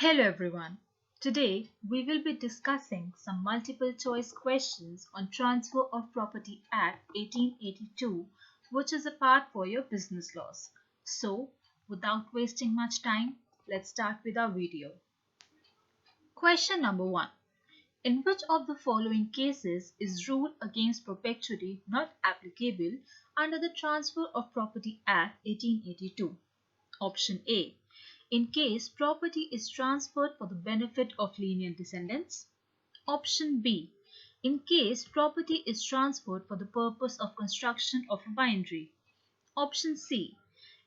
Hello everyone. Today we will be discussing some multiple choice questions on Transfer of Property Act 1882, which is a part for your business laws. So, without wasting much time, let's start with our video. Question number 1. In which of the following cases is rule against perpetuity not applicable under the Transfer of Property Act 1882? Option A. In case property is transferred for the benefit of lineal descendants. Option B. In case property is transferred for the purpose of construction of a bindery. Option C.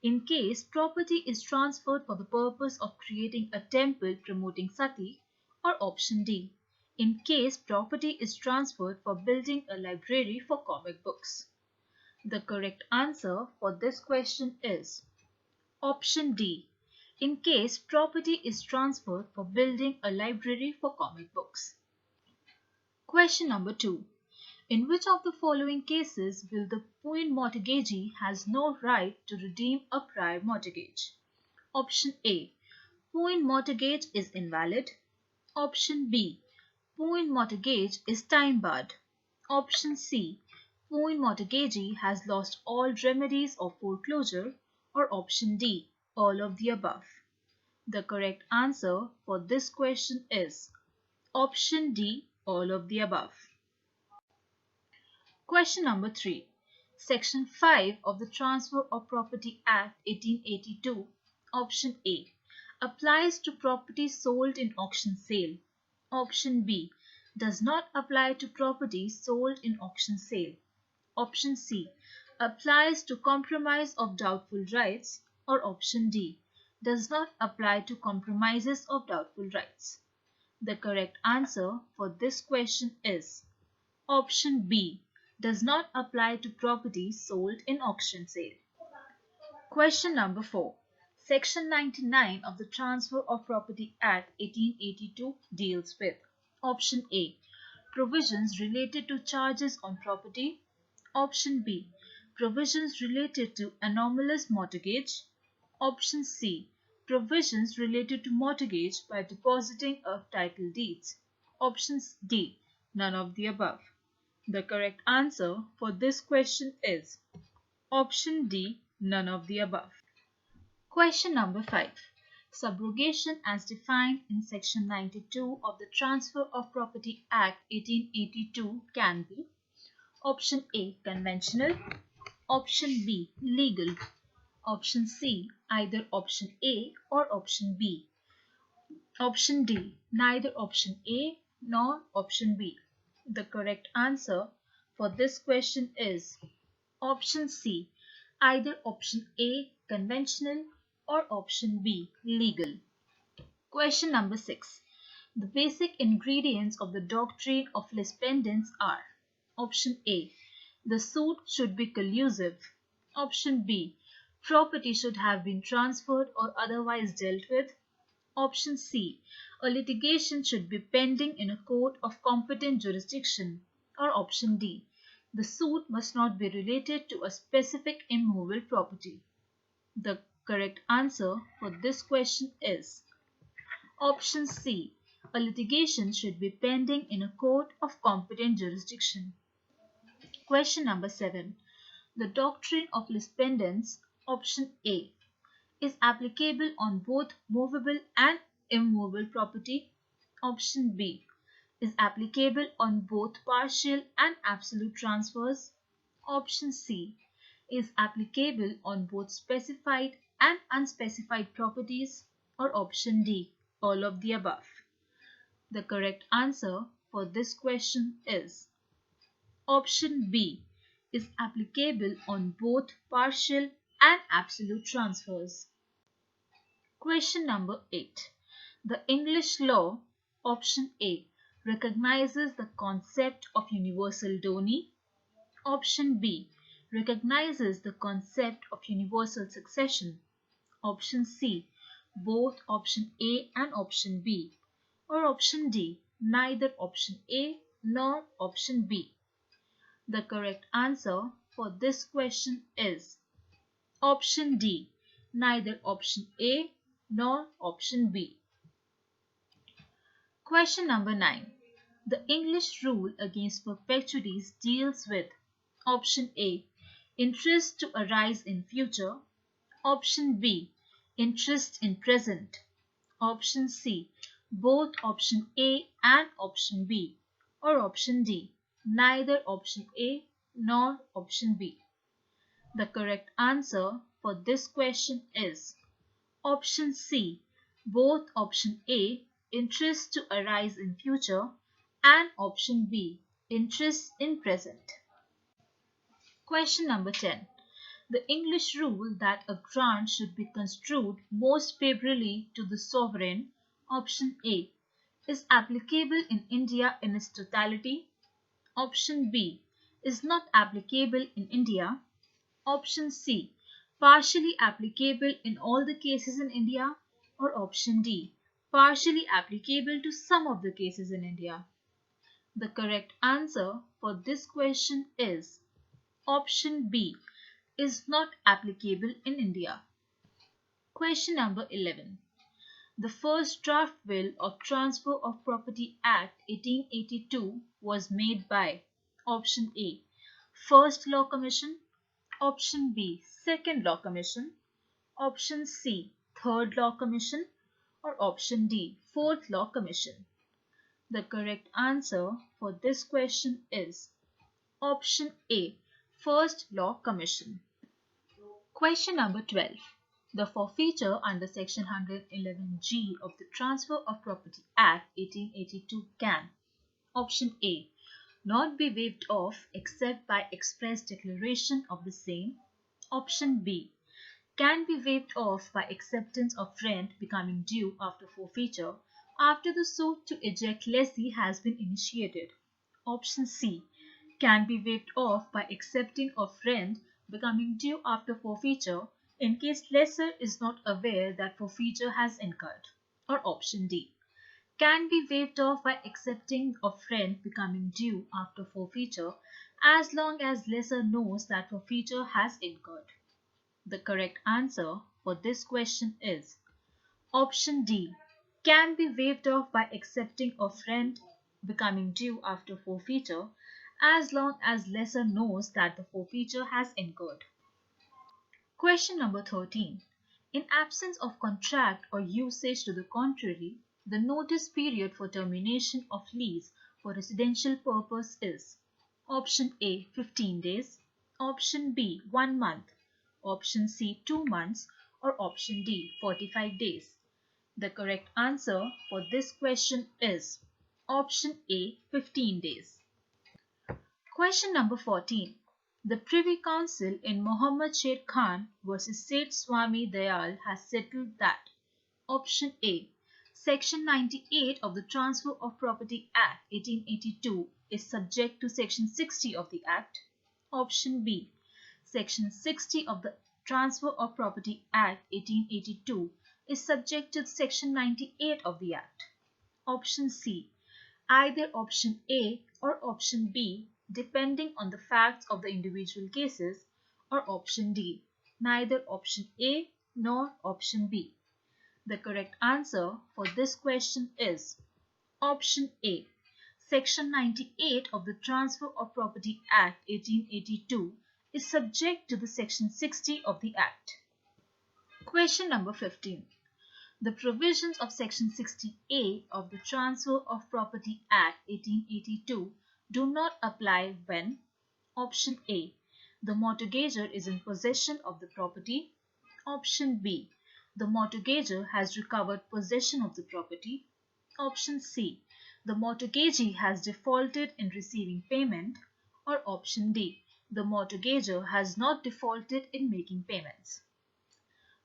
In case property is transferred for the purpose of creating a temple promoting sati. Or option D. In case property is transferred for building a library for comic books. The correct answer for this question is option D. In case property is transferred for building a library for comic books. Question number 2. In which of the following cases will the point mortgagee has no right to redeem a prior mortgage? Option A. Point mortgage is invalid. Option B. Point mortgage is time barred. Option C. Point mortgagee has lost all remedies of foreclosure. Or option D. All of the above. The correct answer for this question is option D. All of the above. Question number 3. Section 5 of the Transfer of Property Act 1882, option A, applies to property sold in auction sale. Option B, does not apply to property sold in auction sale. Option C, applies to compromise of doubtful rights. Or option D, does not apply to compromises of doubtful rights. The correct answer for this question is option B, does not apply to property sold in auction sale. Question number 4. Section 99 of the Transfer of Property Act 1882 deals with option A, provisions related to charges on property. Option B, provisions related to anomalous mortgage. Option C, provisions related to mortgage by depositing of title deeds. Option D, none of the above. The correct answer for this question is option D, none of the above. Question number 5. Subrogation as defined in Section 92 of the Transfer of Property Act 1882 can be option A, conventional. Option B, legal. Option C, either option A or option B. Option D, neither option A nor option B. The correct answer for this question is option C, either option A, conventional, or option B, legal. Question number 6. The basic ingredients of the doctrine of lispendence are option A, the suit should be collusive. Option B, property should have been transferred or otherwise dealt with. Option C, a litigation should be pending in a court of competent jurisdiction. Or option D, the suit must not be related to a specific immovable property. The correct answer for this question is option C, a litigation should be pending in a court of competent jurisdiction. Question number 7. The doctrine of lispendence, option A, is applicable on both movable and immovable property. Option B, is applicable on both partial and absolute transfers. Option C, is applicable on both specified and unspecified properties. Or option D, all of the above. The correct answer for this question is option B, is applicable on both partial and absolute transfers. Question number 8. The English law, option A, recognizes the concept of universal doni. Option B, recognizes the concept of universal succession. Option C, both option A and option B. Or option D, neither option A nor option B. The correct answer for this question is option D, neither option A nor option B. Question number 9. The English rule against perpetuities deals with option A. Interest to arise in future. Option B. Interest in present. Option C. Both option A and option B. Or option D. Neither option A nor option B. The correct answer for this question is option C. Both option A. Interest to arise in future and option B. Interest in present. Question number 10. The English rule that a grant should be construed most favorably to the sovereign, option A, is applicable in India in its totality. Option B, is not applicable in India. Option C, partially applicable in all the cases in India. Or option D, partially applicable to some of the cases in India. The correct answer for this question is option B, is not applicable in India. Question number 11. The first draft will of Transfer of Property Act 1882 was made by option A. First Law Commission, option B. Second Law Commission, option C. Third Law Commission, or option D. Fourth Law Commission. The correct answer for this question is option A. First Law Commission. Question number 12. The forfeiture under Section 111G of the Transfer of Property Act 1882 can option A. Not be waived off except by express declaration of the same. Option B. Can be waived off by acceptance of rent becoming due after forfeiture after the suit to eject lessee has been initiated. Option C. Can be waived off by accepting of rent becoming due after forfeiture in case lessor is not aware that forfeiture has incurred. Or option D. Can be waived off by accepting of rent becoming due after forfeiture as long as lessor knows that forfeiture has incurred. The correct answer for this question is option D. Can be waived off by accepting of rent becoming due after forfeiture as long as lessor knows that the forfeiture has incurred. Question number 13. In absence of contract or usage to the contrary, the notice period for termination of lease for residential purpose is option A 15 days, option B 1 month, option C 2 months, or option D 45 days. The correct answer for this question is option A 15 days. Question number 14. The Privy Council in Muhammad Sher Khan versus Seth Swami Dayal has settled that option A. Section 98 of the Transfer of Property Act 1882 is subject to Section 60 of the Act. Option B. Section 60 of the Transfer of Property Act 1882 is subject to Section 98 of the Act. Option C. Either option A or option B depending on the facts of the individual cases, or option D. Neither option A nor option B. The correct answer for this question is option A. Section 98 of the Transfer of Property Act 1882 is subject to the Section 60 of the Act. Question number 15. The provisions of Section 60A of the Transfer of Property Act 1882 do not apply when option A. The mortgager is in possession of the property. Option B. The mortgager has recovered possession of the property. Option C. The mortgagee has defaulted in receiving payment. Or option D. The mortgager has not defaulted in making payments.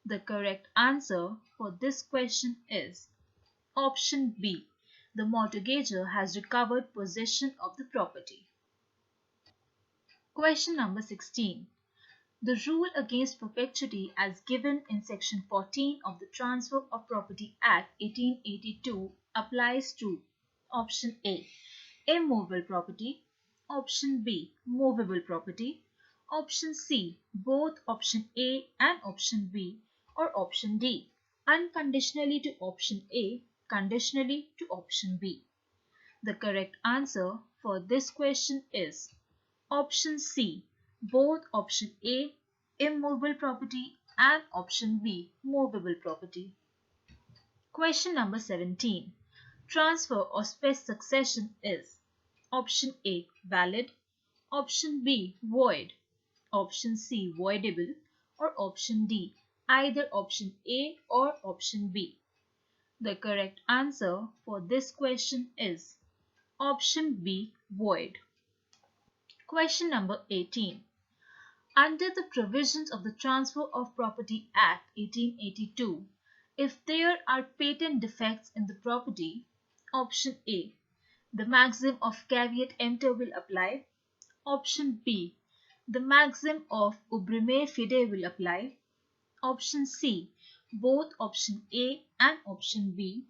The correct answer for this question is option B. The mortgager has recovered possession of the property. Question number 16. The rule against perpetuity as given in Section 14 of the Transfer of Property Act 1882 applies to option A. Immovable property, option B. Movable property, option C. Both option A and option B, or option D. Unconditionally to option A conditionally to option B. The correct answer for this question is option C, both option A, immovable property, and option B, movable property. Question number 17. Transfer or spec succession is option A, valid, option B, void, option C, voidable, or option D, either option A or option B. The correct answer for this question is option B, void. Question number 18. Under the provisions of the Transfer of Property Act 1882, if there are patent defects in the property, option A, the maxim of caveat emptor will apply, option B, the maxim of ubrime fide will apply, option C, both option A and option B,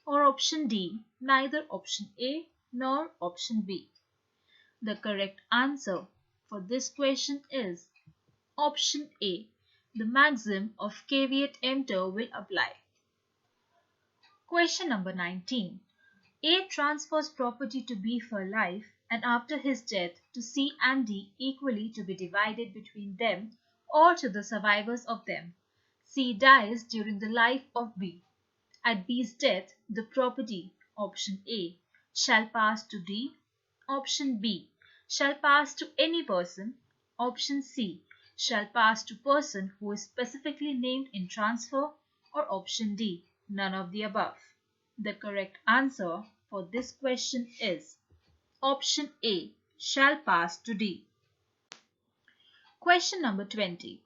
or option D, neither option A nor option B. The correct answer for this question is option A, the maxim of caveat emptor will apply. Question number 19. A transfers property to B for life and after his death to C and D equally to be divided between them or to the survivors of them. C dies during the life of B. At B's death, the property, option A, shall pass to D, option B, shall pass to any person, option C, shall pass to person who is specifically named in transfer, or option D, none of the above. The correct answer for this question is option A, shall pass to D. Question number 20.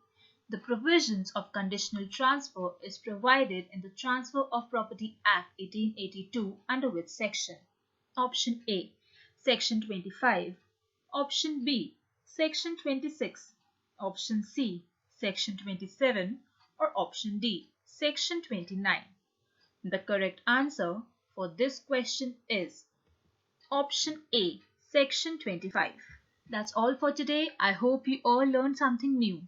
The provisions of conditional transfer is provided in the Transfer of Property Act 1882 under which section? Option A, Section 25. Option B, Section 26. Option C, Section 27. Or option D, Section 29. The correct answer for this question is option A, Section 25. That's all for today. I hope you all learned something new.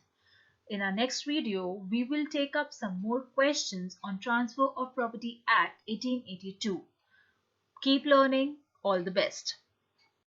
In our next video, we will take up some more questions on Transfer of Property Act 1882. Keep learning. All the best.